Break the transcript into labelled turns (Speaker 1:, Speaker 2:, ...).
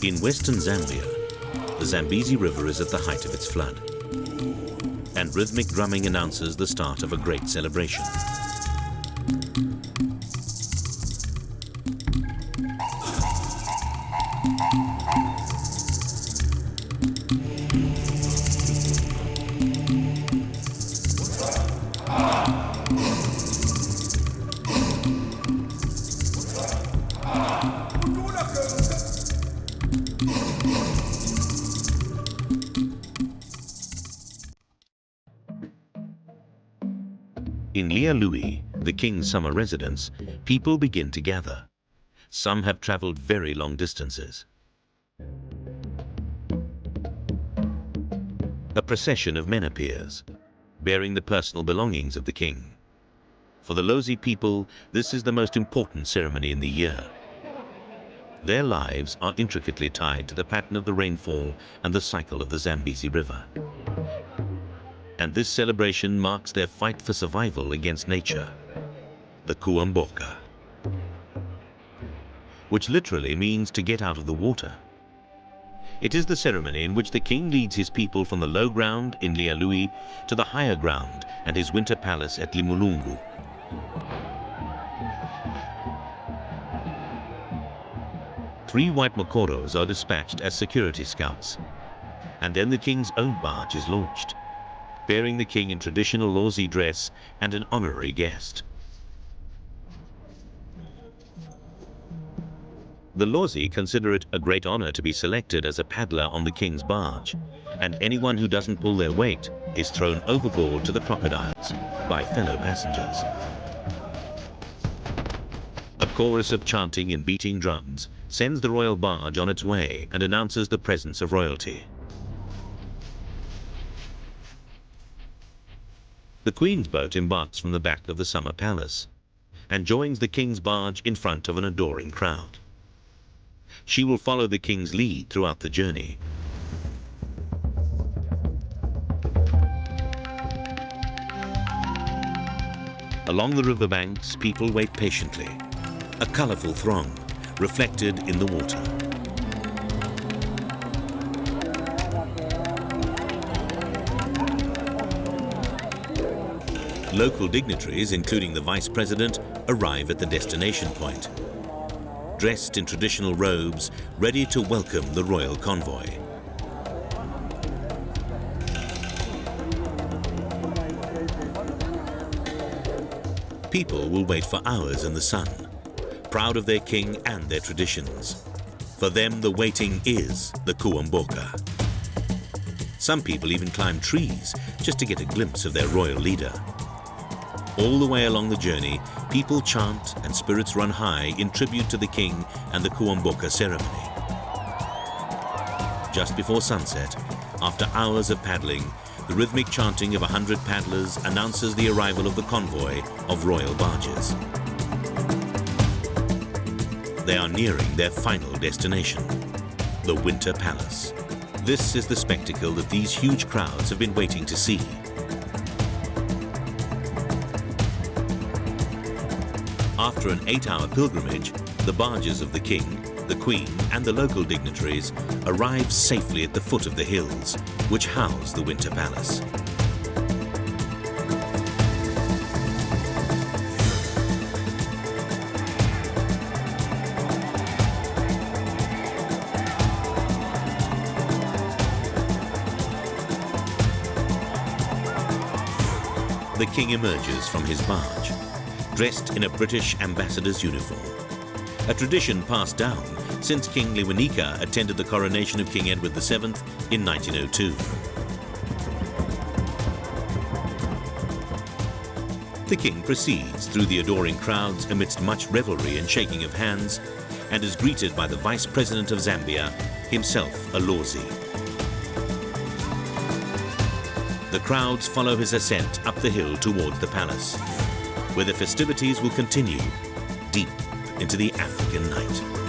Speaker 1: In Western Zambia, the Zambezi River is at the height of its flood, and rhythmic drumming announces the start of a great celebration. In Lealui, the king's summer residence, people begin to gather. Some have traveled very long distances. A procession of men appears, bearing the personal belongings of the king. For the Lozi people, this is the most important ceremony in the year. Their lives are intricately tied to the pattern of the rainfall and the cycle of the Zambezi River. And this celebration marks their fight for survival against nature, the Kuomboka, which literally means to get out of the water. It is the ceremony in which the king leads his people from the low ground in Lealui to the higher ground and his winter palace at Litunga. Three white makoros are dispatched as security scouts, and then the king's own barge is launched, bearing the king in traditional Lozi dress and an honorary guest. The Lozi consider it a great honor to be selected as a paddler on the king's barge, and anyone who doesn't pull their weight is thrown overboard to the crocodiles by fellow passengers. A chorus of chanting and beating drums sends the royal barge on its way and announces the presence of royalty. The Queen's boat embarks from the back of the summer palace and joins the king's barge in front of an adoring crowd. She will follow the king's lead throughout the journey. Along the riverbanks, people wait patiently, a colorful throng reflected in the water. Local dignitaries, including the vice president, arrive at the destination point, dressed in traditional robes, ready to welcome the royal convoy. People will wait for hours in the sun, proud of their king and their traditions. For them, the waiting is the Kuomboka. Some people even climb trees just to get a glimpse of their royal leader. All the way along the journey, people chant and spirits run high in tribute to the king and the Kuomboka Ceremony. Just before sunset, after hours of paddling, the rhythmic chanting of 100 paddlers announces the arrival of the convoy of royal barges. They are nearing their final destination, the Winter Palace. This is the spectacle that these huge crowds have been waiting to see. After an 8-hour pilgrimage, the barges of the king, the queen, and the local dignitaries arrive safely at the foot of the hills, which house the Winter Palace. The king emerges from his barge, dressed in a British ambassador's uniform, a tradition passed down since King Lealui attended the coronation of King Edward VII in 1902. The king proceeds through the adoring crowds amidst much revelry and shaking of hands, and is greeted by the Vice President of Zambia, himself a Lozi. The crowds follow his ascent up the hill towards the palace, where the festivities will continue deep into the African night.